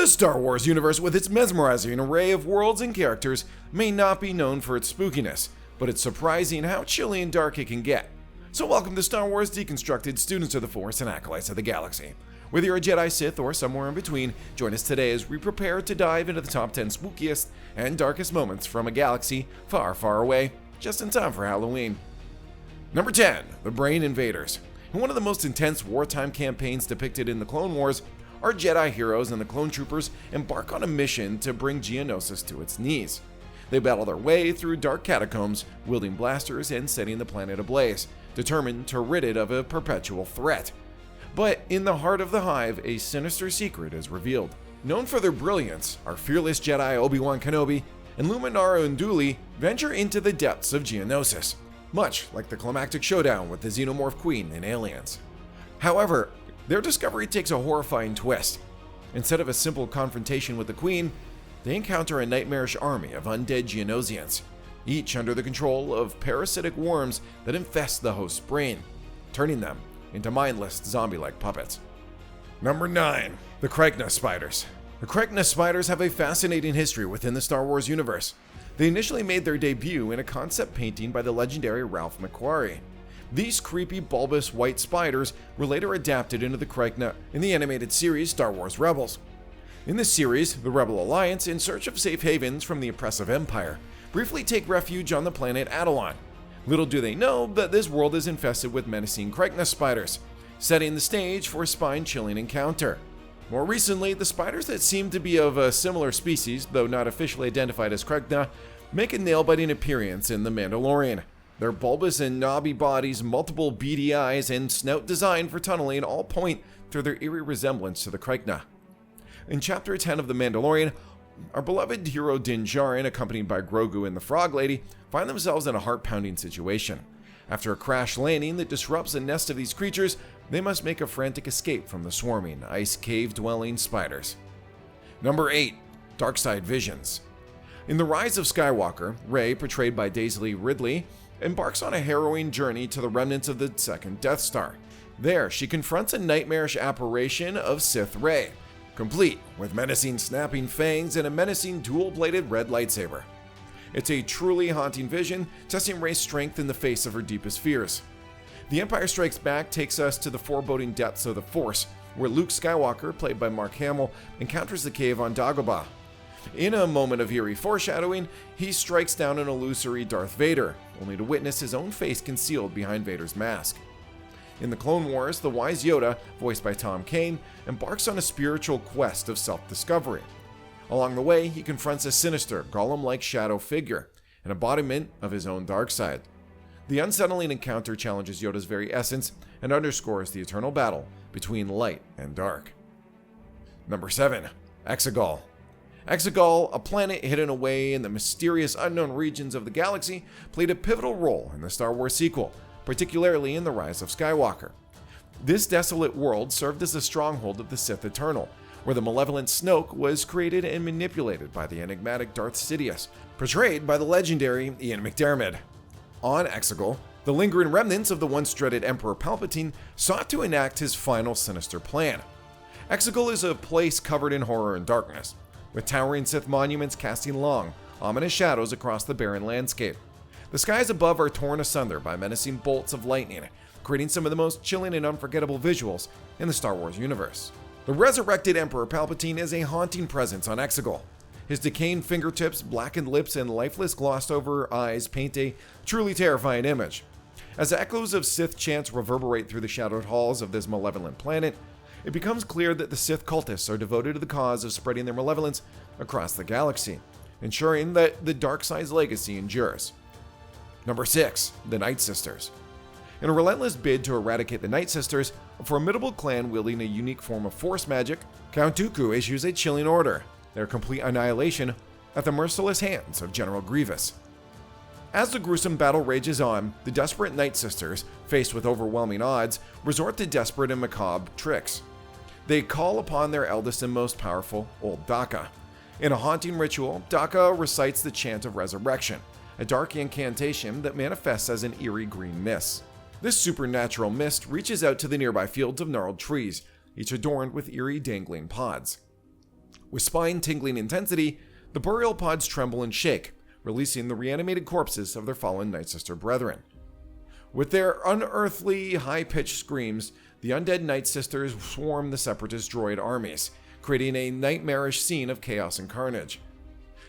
The Star Wars universe, with its mesmerizing array of worlds and characters, may not be known for its spookiness, but it's surprising how chilly and dark it can get. So welcome to Star Wars Deconstructed, students of the Force and acolytes of the galaxy. Whether you're a Jedi, Sith, or somewhere in between, join us today as we prepare to dive into the top 10 spookiest and darkest moments from a galaxy far, far away, just in time for Halloween. Number 10. The Brain Invaders. In one of the most intense wartime campaigns depicted in the Clone Wars, our Jedi heroes and the clone troopers embark on a mission to bring Geonosis to its knees. They battle their way through dark catacombs, wielding blasters and setting the planet ablaze, determined to rid it of a perpetual threat. But in the heart of the Hive, a sinister secret is revealed. Known for their brilliance, our fearless Jedi Obi-Wan Kenobi and Luminara Unduli venture into the depths of Geonosis, much like the climactic showdown with the Xenomorph Queen in Aliens. However, their discovery takes a horrifying twist. Instead of a simple confrontation with the Queen, they encounter a nightmarish army of undead Geonosians, each under the control of parasitic worms that infest the host's brain, turning them into mindless zombie-like puppets. Number 9. The Kyrkna Spiders. The Kyrkna Spiders have a fascinating history within the Star Wars universe. They initially made their debut in a concept painting by the legendary Ralph McQuarrie. These creepy, bulbous white spiders were later adapted into the Kyrkna in the animated series Star Wars Rebels. In this series, the Rebel Alliance, in search of safe havens from the oppressive Empire, briefly take refuge on the planet Atollon. Little do they know that this world is infested with menacing Kyrkna spiders, setting the stage for a spine-chilling encounter. More recently, the spiders that seem to be of a similar species, though not officially identified as Kyrkna, make a nail-biting appearance in The Mandalorian. Their bulbous and knobby bodies, multiple beady eyes, and snout designed for tunneling all point to their eerie resemblance to the Kyrkna. In Chapter 10 of The Mandalorian, our beloved hero Din Djarin, accompanied by Grogu and the Frog Lady, find themselves in a heart-pounding situation. After a crash landing that disrupts a nest of these creatures, they must make a frantic escape from the swarming, ice cave-dwelling spiders. Number 8. Darkside Visions. In The Rise of Skywalker, Rey, portrayed by Daisy Ridley, embarks on a harrowing journey to the remnants of the second Death Star. There, she confronts a nightmarish apparition of Sith Rey, complete with menacing snapping fangs and a menacing dual-bladed red lightsaber. It's a truly haunting vision, testing Rey's strength in the face of her deepest fears. The Empire Strikes Back takes us to the foreboding depths of the Force, where Luke Skywalker, played by Mark Hamill, encounters the cave on Dagobah. In a moment of eerie foreshadowing, he strikes down an illusory Darth Vader, only to witness his own face concealed behind Vader's mask. In the Clone Wars, the wise Yoda, voiced by Tom Kane, embarks on a spiritual quest of self-discovery. Along the way, he confronts a sinister, golem-like shadow figure, an embodiment of his own dark side. The unsettling encounter challenges Yoda's very essence and underscores the eternal battle between light and dark. Number 7. Exegol. Exegol, a planet hidden away in the mysterious unknown regions of the galaxy, played a pivotal role in the Star Wars sequel, particularly in The Rise of Skywalker. This desolate world served as a stronghold of the Sith Eternal, where the malevolent Snoke was created and manipulated by the enigmatic Darth Sidious, portrayed by the legendary Ian McDiarmid. On Exegol, the lingering remnants of the once dreaded Emperor Palpatine sought to enact his final sinister plan. Exegol is a place covered in horror and darkness, with towering Sith monuments casting long, ominous shadows across the barren landscape. The skies above are torn asunder by menacing bolts of lightning, creating some of the most chilling and unforgettable visuals in the Star Wars universe. The resurrected Emperor Palpatine is a haunting presence on Exegol. His decaying fingertips, blackened lips, and lifeless glossed-over eyes paint a truly terrifying image. As echoes of Sith chants reverberate through the shadowed halls of this malevolent planet, it becomes clear that the Sith cultists are devoted to the cause of spreading their malevolence across the galaxy, ensuring that the dark side's legacy endures. Number 6. The Nightsisters. In a relentless bid to eradicate the Nightsisters, a formidable clan wielding a unique form of Force magic, Count Dooku issues a chilling order, their complete annihilation at the merciless hands of General Grievous. As the gruesome battle rages on, the desperate Nightsisters, faced with overwhelming odds, resort to desperate and macabre tricks. They call upon their eldest and most powerful, Old Daka. In a haunting ritual, Daka recites the Chant of Resurrection, a dark incantation that manifests as an eerie green mist. This supernatural mist reaches out to the nearby fields of gnarled trees, each adorned with eerie dangling pods. With spine-tingling intensity, the burial pods tremble and shake, releasing the reanimated corpses of their fallen Nightsister brethren. With their unearthly, high-pitched screams, the undead Nightsisters swarm the Separatist droid armies, creating a nightmarish scene of chaos and carnage.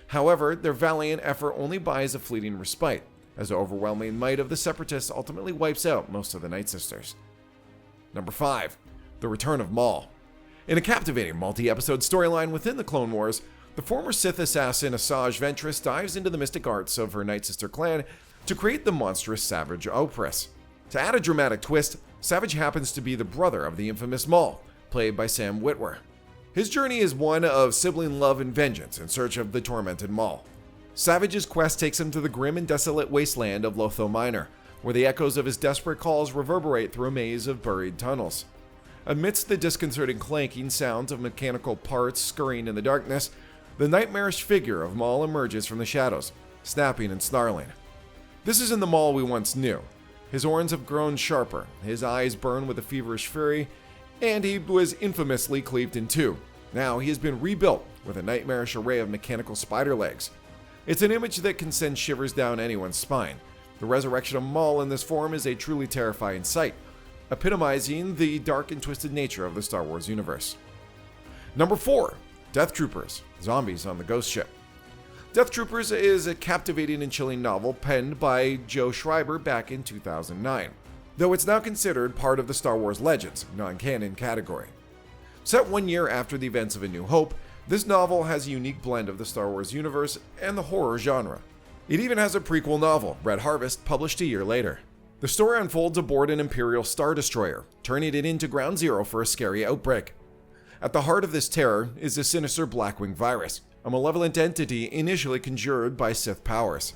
However, their valiant effort only buys a fleeting respite, as the overwhelming might of the Separatists ultimately wipes out most of the Nightsisters. Number 5. The Return of Maul. In a captivating multi-episode storyline within the Clone Wars, the former Sith assassin Asajj Ventress dives into the mystic arts of her Nightsister clan to create the monstrous Savage Opress. To add a dramatic twist, Savage happens to be the brother of the infamous Maul, played by Sam Witwer. His journey is one of sibling love and vengeance in search of the tormented Maul. Savage's quest takes him to the grim and desolate wasteland of Lotho Minor, where the echoes of his desperate calls reverberate through a maze of buried tunnels. Amidst the disconcerting clanking sounds of mechanical parts scurrying in the darkness, the nightmarish figure of Maul emerges from the shadows, snapping and snarling. This isn't the Maul we once knew. His horns have grown sharper, his eyes burn with a feverish fury, and he was infamously cleaved in two. Now he has been rebuilt with a nightmarish array of mechanical spider legs. It's an image that can send shivers down anyone's spine. The resurrection of Maul in this form is a truly terrifying sight, epitomizing the dark and twisted nature of the Star Wars universe. Number 4. Death Troopers, Zombies on the Ghost Ship. Death Troopers is a captivating and chilling novel penned by Joe Schreiber back in 2009. Though it's now considered part of the Star Wars Legends, non-canon category. Set 1 year after the events of A New Hope, this novel has a unique blend of the Star Wars universe and the horror genre. It even has a prequel novel, Red Harvest, published a year later. The story unfolds aboard an Imperial Star Destroyer, turning it into ground zero for a scary outbreak. At the heart of this terror is the sinister Blackwing virus, a malevolent entity initially conjured by Sith powers.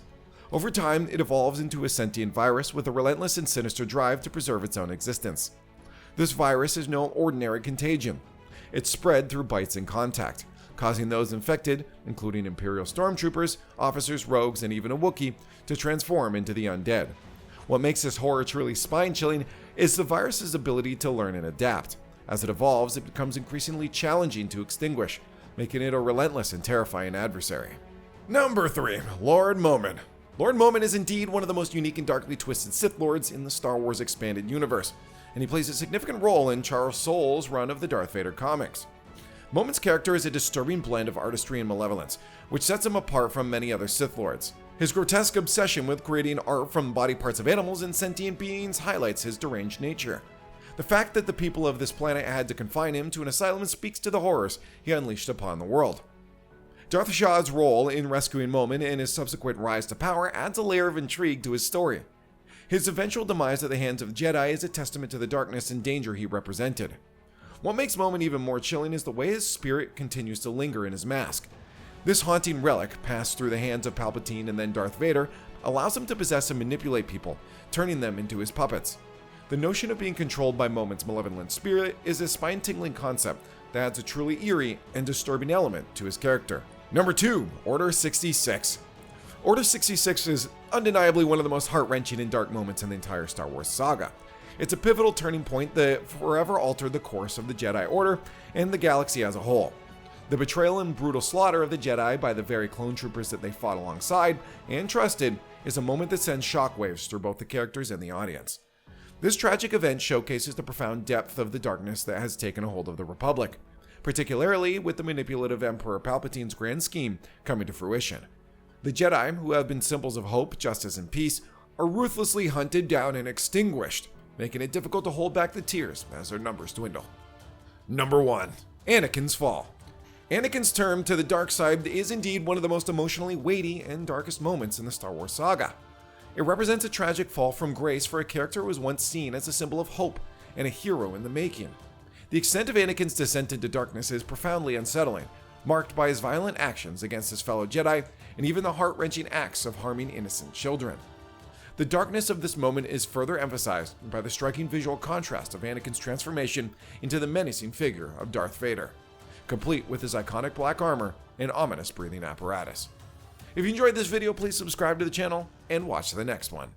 Over time, it evolves into a sentient virus with a relentless and sinister drive to preserve its own existence. This virus is no ordinary contagion. It's spread through bites and contact, causing those infected, including Imperial stormtroopers, officers, rogues, and even a Wookiee, to transform into the undead. What makes this horror truly spine-chilling is the virus's ability to learn and adapt. As it evolves, it becomes increasingly challenging to extinguish, making it a relentless and terrifying adversary. Number 3. Lord Momin. Lord Momin is indeed one of the most unique and darkly twisted Sith Lords in the Star Wars expanded universe, and he plays a significant role in Charles Soule's run of the Darth Vader comics. Momin's character is a disturbing blend of artistry and malevolence, which sets him apart from many other Sith Lords. His grotesque obsession with creating art from body parts of animals and sentient beings highlights his deranged nature. The fact that the people of this planet had to confine him to an asylum speaks to the horrors he unleashed upon the world. Darth Shah's role in rescuing Momin and his subsequent rise to power adds a layer of intrigue to his story. His eventual demise at the hands of Jedi is a testament to the darkness and danger he represented. What makes Momin even more chilling is the way his spirit continues to linger in his mask. This haunting relic, passed through the hands of Palpatine and then Darth Vader, allows him to possess and manipulate people, turning them into his puppets. The notion of being controlled by Momin's malevolent spirit is a spine-tingling concept that adds a truly eerie and disturbing element to his character. Number 2. Order 66. Order 66 is undeniably one of the most heart-wrenching and dark moments in the entire Star Wars saga. It's a pivotal turning point that forever altered the course of the Jedi Order and the galaxy as a whole. The betrayal and brutal slaughter of the Jedi by the very clone troopers that they fought alongside and trusted is a moment that sends shockwaves through both the characters and the audience. This tragic event showcases the profound depth of the darkness that has taken a hold of the Republic, particularly with the manipulative Emperor Palpatine's grand scheme coming to fruition. The Jedi, who have been symbols of hope, justice, and peace, are ruthlessly hunted down and extinguished, making it difficult to hold back the tears as their numbers dwindle. Number 1. Anakin's Fall. Anakin's turn to the dark side is indeed one of the most emotionally weighty and darkest moments in the Star Wars saga. It represents a tragic fall from grace for a character who was once seen as a symbol of hope and a hero in the making. The extent of Anakin's descent into darkness is profoundly unsettling, marked by his violent actions against his fellow Jedi and even the heart-wrenching acts of harming innocent children. The darkness of this moment is further emphasized by the striking visual contrast of Anakin's transformation into the menacing figure of Darth Vader, complete with his iconic black armor and ominous breathing apparatus. If you enjoyed this video, please subscribe to the channel and watch the next one.